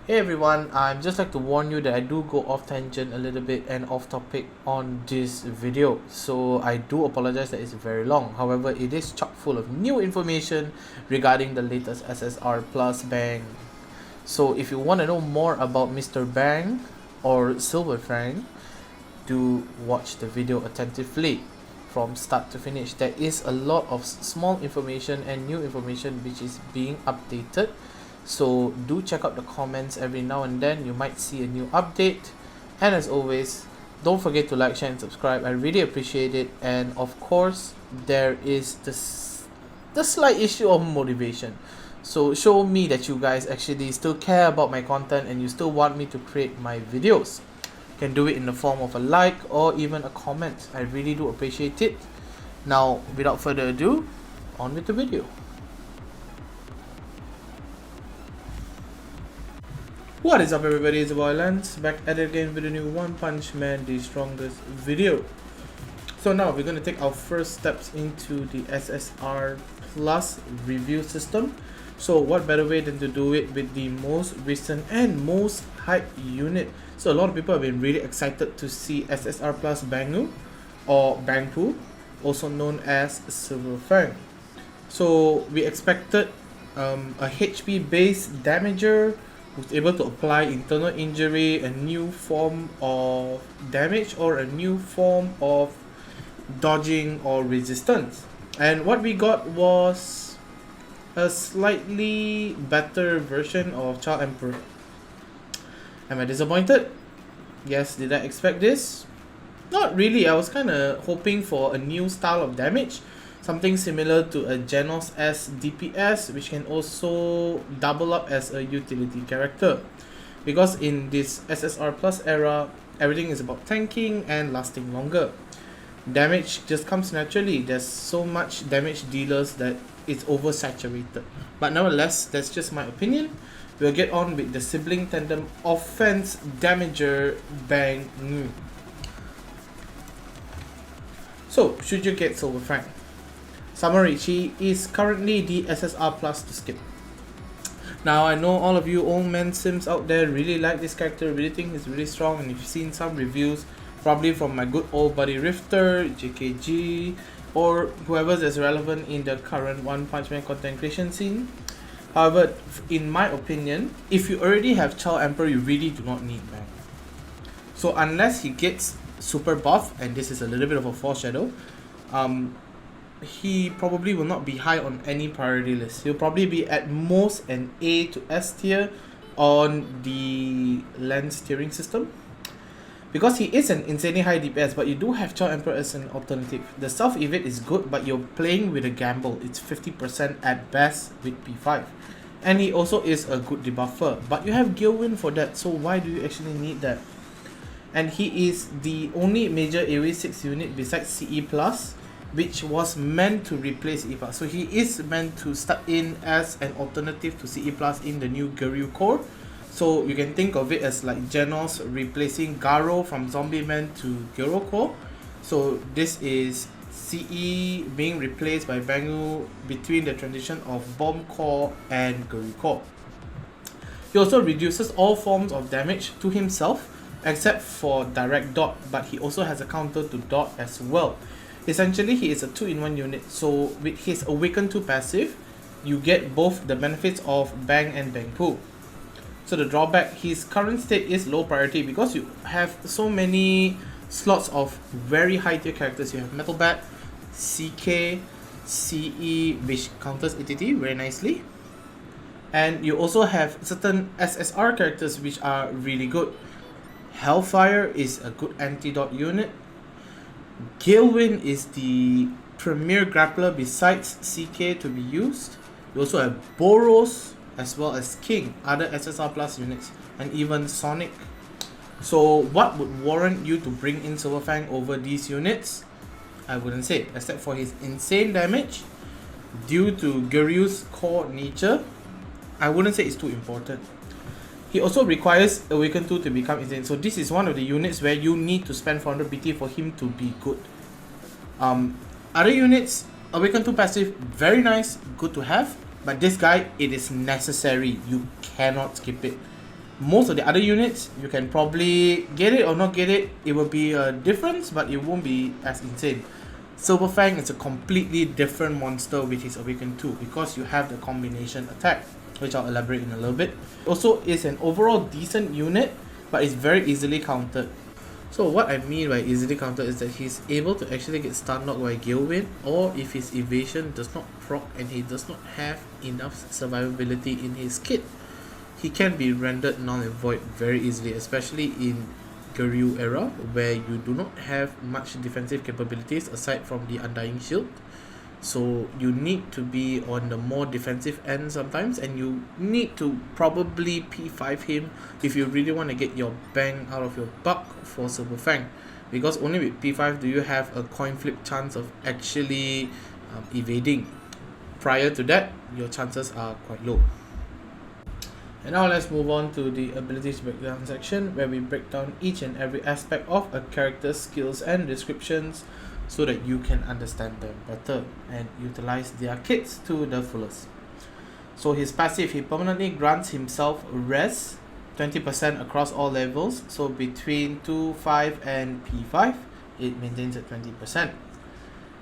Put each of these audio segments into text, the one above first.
Hey everyone, I'd just like to warn you that I do go off tangent a little bit and off topic on this video, so I do apologize that it's very long. However, it is chock full of new information regarding the latest SSR plus Bang. So if you want to know more about Mr. Bang or Silverfang, do watch the video attentively from start to finish. There is a lot of small information and new information which is being updated, so do check out the comments every now and then. You might see a new update, and as always, don't forget to like, share and subscribe. I really appreciate it. And of course, there is the slight issue of motivation, so show me that you guys actually still care about my content and you still want me to create my videos. You can do it in the form of a like or even a comment. I really do appreciate it. Now, without further ado, on with the video. What is up everybody, it's your boy Lance, back at it again with a new One Punch Man the Strongest video. So now we're going to take our first steps into the SSR Plus review system. So what better way than to do it with the most recent and most hyped unit. So a lot of people have been really excited to see SSR Plus Bangu or Bangu, also known as Silverfang. So we expected a HP based damager who's able to apply internal injury, a new form of damage, or a new form of dodging or resistance. And what we got was a slightly better version of Child Emperor. Am I disappointed? Yes, did I expect this? Not really. I was kind of hoping for a new style of damage, something similar to a Genos S DPS, which can also double up as a utility character. Because in this SSR Plus era, everything is about tanking and lasting longer. Damage just comes naturally. There's so much damage dealers that it's oversaturated. But nevertheless, that's just my opinion. We'll get on with the sibling tandem offense damager Bangu. So, should you get Silverfang? Samarichi is currently the SSR Plus to skip. Now I know all of you old man sims out there really like this character, really think he's really strong, and if you've seen some reviews, probably from my good old buddy Rifter, JKG, or whoever is relevant in the current One Punch Man content creation scene. However, in my opinion, if you already have Child Emperor, you really do not need Bang. So unless he gets super buff, and this is a little bit of a foreshadow, he probably will not be high on any priority list. He'll probably be at most an A to S tier on the lens steering system, because he is an insanely high DPS, but you do have Child Emperor as an alternative. The self evade is good, but you're playing with a gamble. It's 50% at best with P5, and he also is a good debuffer, but you have Gearings for that, so why do you actually need that? And he is the only major AoE 6 unit besides CE Plus which was meant to replace CE Plus. So he is meant to start in as an alternative to CE Plus in the new Gearings core. So you can think of it as like Genos replacing Garo from Zombie Man to Gearings core. So this is CE being replaced by Bangu between the transition of Bomb core and Gearings core. He also reduces all forms of damage to himself except for direct dot, but he also has a counter to dot as well. Essentially, he is a 2-in-1 unit, so with his Awaken 2 passive, you get both the benefits of Bang and Bang Poo. So the drawback, his current state is low priority because you have so many slots of very high tier characters. You have Metal Bat, CK, CE, which counters ATT very nicely. And you also have certain SSR characters which are really good. Hellfire is a good anti-dot unit. Galewind is the premier grappler besides CK to be used. You also have Boros as well as King, other SSR Plus units, and even Sonic. So what would warrant you to bring in Silverfang over these units? I wouldn't say, except for his insane damage. Due to Gearings' core nature, I wouldn't say it's too important. He also requires Awaken 2 to become insane. So this is one of the units where you need to spend 400 BT for him to be good. Other units, Awaken 2 passive, very nice, good to have. But this guy, it is necessary. You cannot skip it. Most of the other units, you can probably get it or not get it. It will be a difference, but it won't be as insane. Silverfang is a completely different monster with his Awaken 2 because you have the combination attack, which I'll elaborate in a little bit. Also is an overall decent unit, but it's very easily countered. So what I mean by easily countered is that he's able to actually get stun locked by Gale Wind, or if his evasion does not proc and he does not have enough survivability in his kit, he can be rendered null and void very easily, especially in Garyu era where you do not have much defensive capabilities aside from the Undying Shield. So you need to be on the more defensive end sometimes, and you need to probably P5 him if you really want to get your bang out of your buck for Silverfang, because only with P5 do you have a coin flip chance of actually evading. Prior to that, your chances are quite low. And now let's move on to the abilities breakdown section, where we break down each and every aspect of a character's skills and descriptions so that you can understand them better and utilize their kits to the fullest. So his passive, he permanently grants himself res 20% across all levels, so between 2, 5 and P5 it maintains at 20%.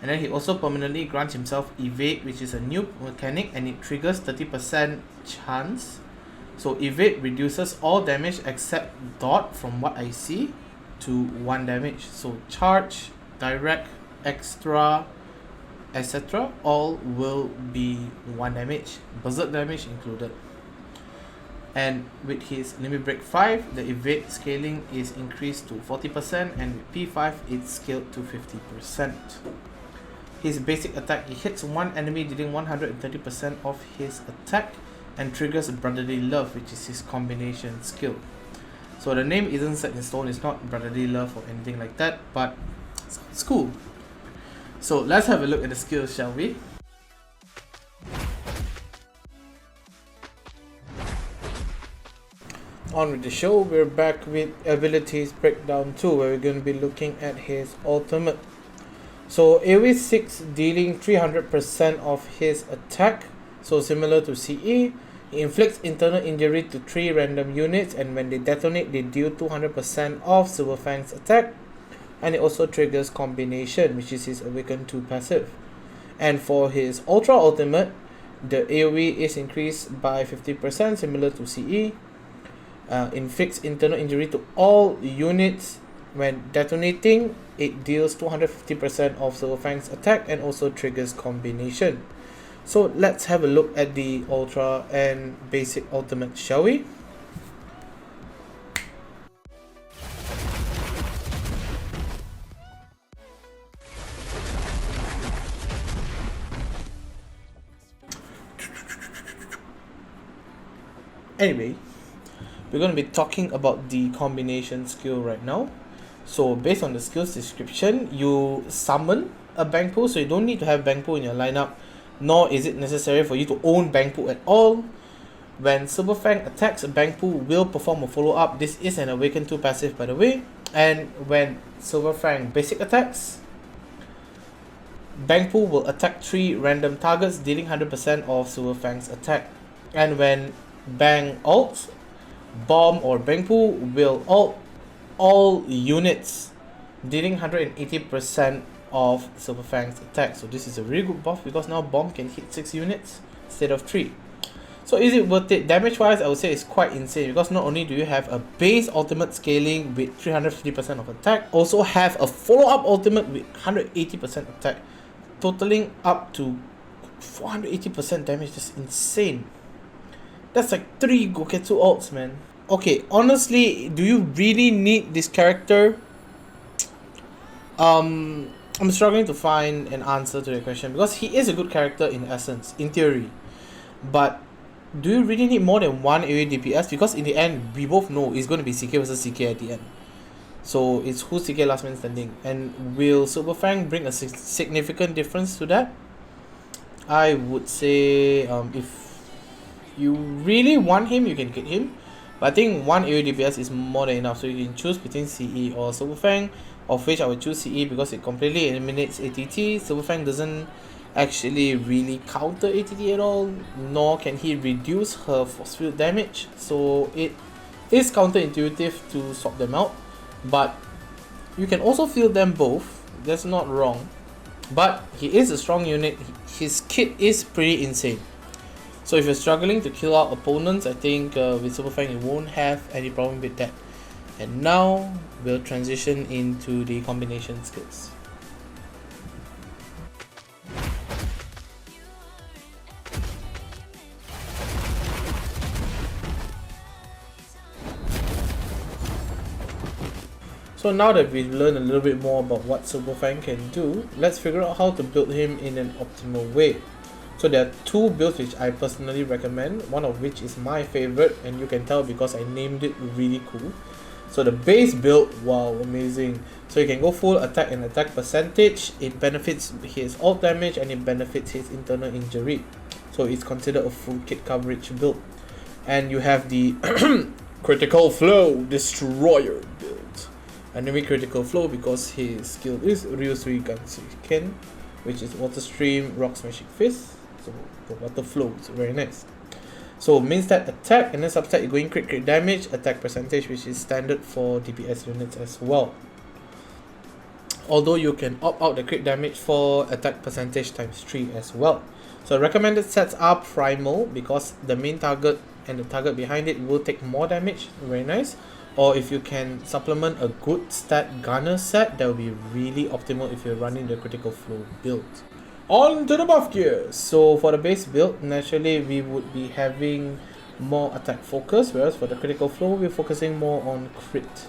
And then he also permanently grants himself evade, which is a new mechanic, and it triggers 30% chance. So evade reduces all damage except dot, from what I see, to 1 damage. So charge, direct, extra, etc. all will be 1 damage, berserk damage included. And with his limit break 5, the evade scaling is increased to 40%, and with P5 it's scaled to 50%. His basic attack, he hits one enemy dealing 130% of his attack and triggers Brotherly Love, which is his combination skill. So the name isn't set in stone, it's not Brotherly Love or anything like that, but it's cool. So let's have a look at the skills, shall we? On with the show, we're back with abilities breakdown 2, where we're going to be looking at his ultimate. So AoE 6 dealing 300% of his attack, so similar to CE. He inflicts internal injury to 3 random units, and when they detonate they deal 200% of Silverfang's attack. And it also triggers combination, which is his Awaken 2 passive. And for his Ultra Ultimate, the AoE is increased by 50%, similar to CE. Inflicts internal injury to all units. When detonating, it deals 250% of Silverfang's attack and also triggers combination. So let's have a look at the Ultra and Basic Ultimate, shall we? Anyway, we're going to be talking about the combination skill right now. So based on the skills description, you summon a Bangu, so you don't need to have Bangu in your lineup, nor is it necessary for you to own Bangu at all. When Silverfang attacks, Bangu will perform a follow-up. This is an Awaken 2 passive, by the way. And when Silverfang basic attacks, Bangu will attack 3 random targets, dealing 100% of Silverfang's attack. And when Bang ults, Bomb or Bangu will ult all units, dealing 180% of Silverfang's attack. So this is a really good buff because now Bomb can hit 6 units instead of 3. So is it worth it? Damage wise, I would say it's quite insane, because not only do you have a base ultimate scaling with 350% of attack, also have a follow-up ultimate with 180% attack, totaling up to 480% damage. That's insane. That's like 3 Goketsu ults, man. Okay, honestly, do you really need this character? I'm struggling to find an answer to the question, because he is a good character in essence, in theory. But do you really need more than 1 AoE DPS? Because in the end, we both know it's going to be CK versus CK at the end. So it's who's CK last man standing. And will Silverfang bring a significant difference to that? I would say if you really want him, you can get him. But I think 1 AoE DPS is more than enough, so you can choose between CE or Silverfang, of which I would choose CE because it completely eliminates ATT. Silverfang doesn't actually really counter ATT at all, nor can he reduce her force field damage, so it It's counterintuitive to swap them out, but you can also field them both. That's not wrong. But he is a strong unit. His kit is pretty insane. So if you're struggling to kill out opponents, I think with Silverfang you won't have any problem with that. And now we'll transition into the combination skills. So now that we've learned a little bit more about what Silverfang can do, let's figure out how to build him in an optimal way. So there are two builds which I personally recommend, one of which is my favorite, and you can tell because I named it really cool. So the base build, wow, amazing. So you can go full attack and attack percentage. It benefits his ult damage and it benefits his internal injury. So it's considered a full kit coverage build. And you have the critical flow destroyer build. Enemy critical flow because his skill is Ryusui Gansuken, which is water stream, rock smashing fist. So the water flow, it's very nice. So main stat attack, and then substat you're going crit damage, attack percentage, which is standard for DPS units as well. Although you can opt out the crit damage for attack percentage times 3 as well. So recommended sets are primal because the main target and the target behind it will take more damage, very nice. Or if you can supplement a good stat gunner set, that will be really optimal if you're running the critical flow build. On to the buff gear. So for the base build, naturally we would be having more attack focus, whereas for the critical flow we're focusing more on crit.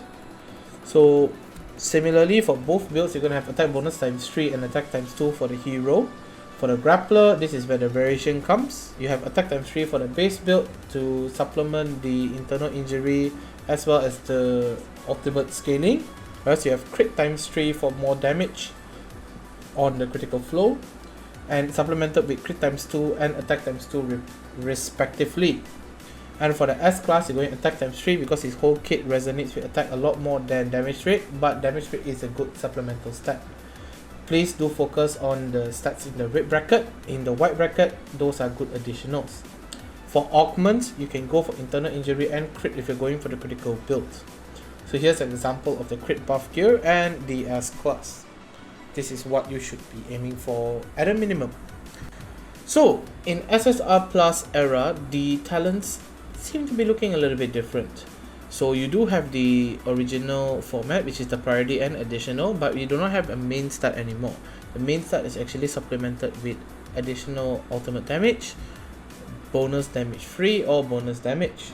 So similarly for both builds, you're going to have attack bonus times 3 and attack times 2 for the hero. For the grappler, this is where the variation comes. You have attack times 3 for the base build to supplement the internal injury as well as the ultimate scaling, whereas you have crit times 3 for more damage on the critical flow, and supplemented with crit times 2 and attack times 2 respectively. And for the S class, you're going attack times 3 because his whole kit resonates with attack a lot more than damage rate, but damage rate is a good supplemental stat. Please do focus on the stats in the red bracket. In the white bracket, those are good additionals. For augments, you can go for internal injury and crit if you're going for the critical build. So here's an example of the crit buff gear and the S class. This is what you should be aiming for at a minimum. So in SSR Plus era, the talents seem to be looking a little bit different. So you do have the original format, which is the priority and additional, but you do not have a main stat anymore. The main stat is actually supplemented with additional ultimate damage, bonus damage free, or bonus damage.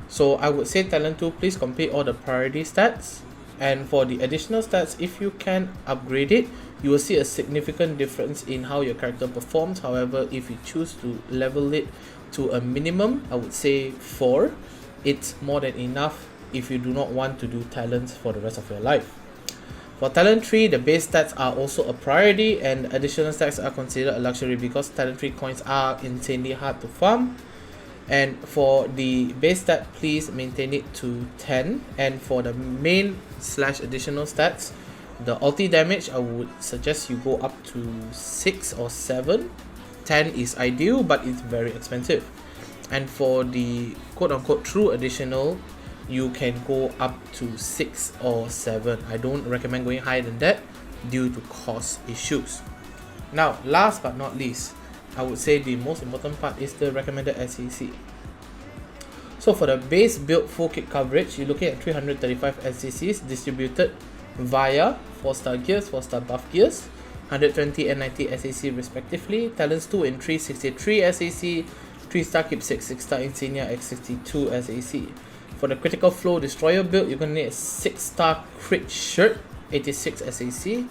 So I would say talent 2, please complete all the priority stats, and for the additional stats, if you can upgrade it, you will see a significant difference in how your character performs. However, if you choose to level it to a minimum, I would say 4, it's more than enough if you do not want to do talents for the rest of your life. For talent 3, the base stats are also a priority and additional stats are considered a luxury because talent 3 coins are insanely hard to farm. And for the base stat, please maintain it to 10. And for the main / additional stats, the ulti damage, I would suggest you go up to 6 or 7. 10 is ideal, but it's very expensive. And for the quote-unquote true additional, you can go up to 6 or 7. I don't recommend going higher than that due to cost issues. Now, last but not least, I would say the most important part is the recommended SAC. So for the base build full kit coverage, you're looking at 335 SACs distributed via 4-star gears, 4-star buff gears, 120 and 90 SAC respectively, talents 2 and 3, 63 SAC, 3-star keepsake, 6-star insignia, X62 SAC. For the critical flow destroyer build, you're going to need a 6-star crit shirt, 86 SAC,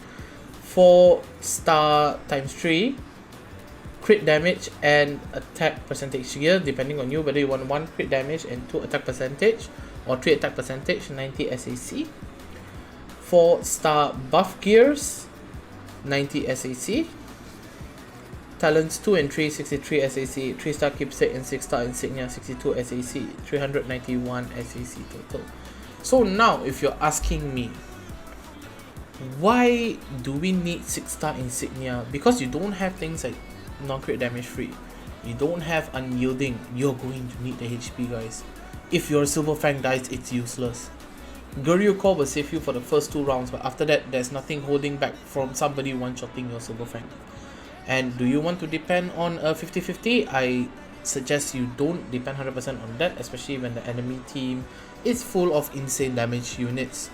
4-star times 3 crit damage and attack percentage gear, depending on you whether you want 1 crit damage and 2 attack percentage or 3 attack percentage, 90 SAC. 4-star buff gears, 90 SAC. Talents 2 and 3, 63 SAC, 3-star keepsake and 6-star insignia, 62 SAC, 391 SAC total. So now if you're asking me, why do we need 6-star insignia? Because you don't have things like non-crit damage free, you don't have unyielding, you're going to need the HP guys. if your Silverfang dies, it's useless. Guryu Core will save you for the first 2 rounds, but after that, there's nothing holding back from somebody one-shotting your Silverfang. And do you want to depend on a 50-50? I suggest you don't depend 100% on that, especially when the enemy team is full of insane damage units.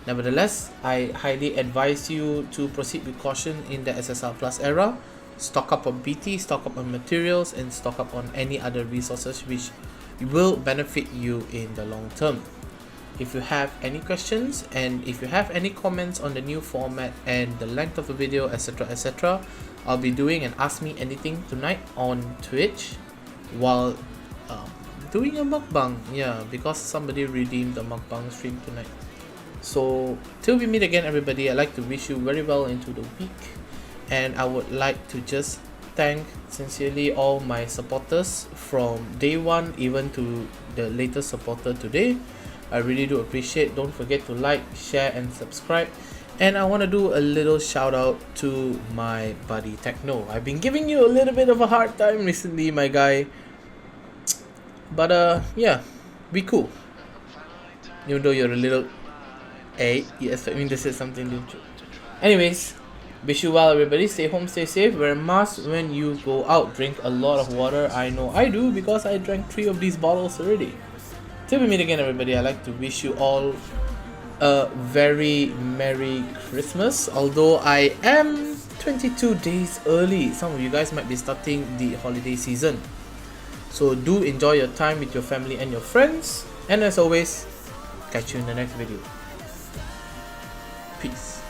Nevertheless, I highly advise you to proceed with caution in the SSR Plus era. Stock up on BT, stock up on materials, and stock up on any other resources which will benefit you in the long term. If you have any questions and if you have any comments on the new format and the length of the video, etc, etc, I'll be doing an Ask Me Anything tonight on Twitch while doing a mukbang. Yeah, because somebody redeemed the mukbang stream tonight. So till we meet again, everybody, I'd like to wish you very well into the week, and I would like to just thank sincerely all my supporters from day one even to the latest supporter today. I really do appreciate. Don't forget to like, share, and subscribe. And I want to do a little shout out to my buddy Techno. I've been giving you a little bit of a hard time recently, my guy. But yeah, be cool. Even though you're a little yes, I mean this is something new. Anyways, wish you well, everybody. Stay home, stay safe, wear a mask when you go out, drink a lot of water. I know I do because I drank 3 of these bottles already. Till we meet again, everybody, I'd like to wish you all a very Merry Christmas. Although I am 22 days early, some of you guys might be starting the holiday season. So do enjoy your time with your family and your friends. And as always, catch you in the next video. Peace.